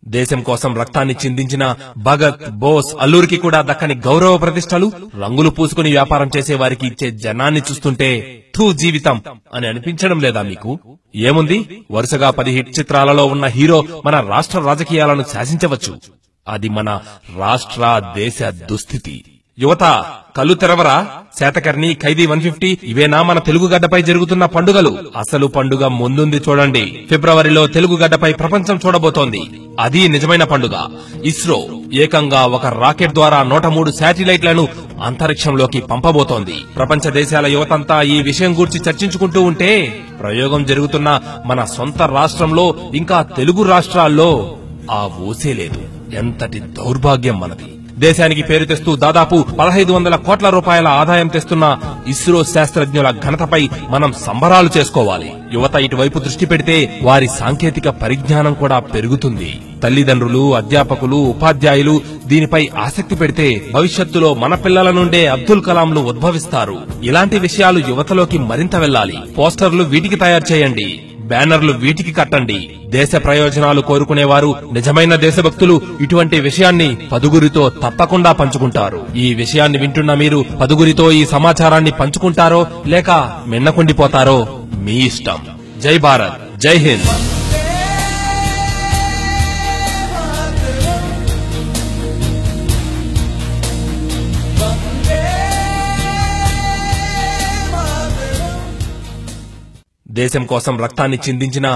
దేశం కోసం రక్తాన్ని చిందించిన భగత్, బోస్, అల్లూరికి కూడా దక్కని గౌరవ ప్రతిష్టలు రంగులు పూసుకుని వ్యాపారం చేసే వారికి ఇచ్చే జనాన్ని చూస్తుంటే థూ జీవితం అని అనిపించడం లేదా మీకు? ఏముంది, వరుసగా 10 హిట్ చిత్రాలలో ఉన్న హీరో మన రాష్ట్ర రాజకీయాలను శాసించవచ్చు. అది మన రాష్ట్ర దేశ దుస్థితి. యువత కళ్ళు తెరవరా? శాతకర్ణి, ఖైదీ 150 ఇవేనా మన తెలుగు గడ్డపై జరుగుతున్న పండుగలు? అసలు పండుగ ముందుంది చూడండి. ఫిబ్రవరిలో తెలుగు గడ్డపై ప్రపంచం చూడబోతోంది. అది నిజమైన పండుగ. ఇస్రో ఏకంగా ఒక రాకెట్ ద్వారా 103 శాటిలైట్లను అంతరిక్షంలోకి పంపబోతోంది. ప్రపంచ దేశాల యువతంతా ఈ విషయం గూర్చి చర్చించుకుంటూ ఉంటే ప్రయోగం జరుగుతున్న మన సొంత రాష్ట్రంలో, ఇంకా తెలుగు రాష్ట్రాల్లో ఆ ఊసే లేదు. ఎంతటి దౌర్భాగ్యం మనది. దేశానికి పేరు తెస్తూ దాదాపు 1500 కోట్ల రూపాయల ఆదాయం తెస్తున్న ఇస్రో శాస్త్రజ్ఞుల ఘనతపై మనం సంబరాలు చేసుకోవాలి. యువత ఇటువైపు దృష్టి పెడితే వారి సాంకేతిక పరిజ్ఞానం కూడా పెరుగుతుంది. తల్లిదండ్రులు, అధ్యాపకులు, ఉపాధ్యాయులు దీనిపై ఆసక్తి పెడితే భవిష్యత్తులో మన పిల్లల నుండే అబ్దుల్ కలాంలు ఉద్భవిస్తారు. ఇలాంటి విషయాలు యువతలోకి మరింత వెళ్లాలి. పోస్టర్లు వీటికి తయారు చేయండి, బ్యానర్లు వీటికి కట్టండి. దేశ ప్రయోజనాలు కోరుకునేవారు, నిజమైన దేశభక్తులు ఇటువంటి విషయాన్ని పదుగురితో తప్పకుండా పంచుకుంటారు. ఈ విషయాన్ని వింటున్న మీరు పదుగురితో ఈ సమాచారాన్ని పంచుకుంటారో లేక మిన్నకుండిపోతారో మీ ఇష్టం. జై భారత్, జై హింద్. దేశం కోసం రక్తాన్ని చిందించిన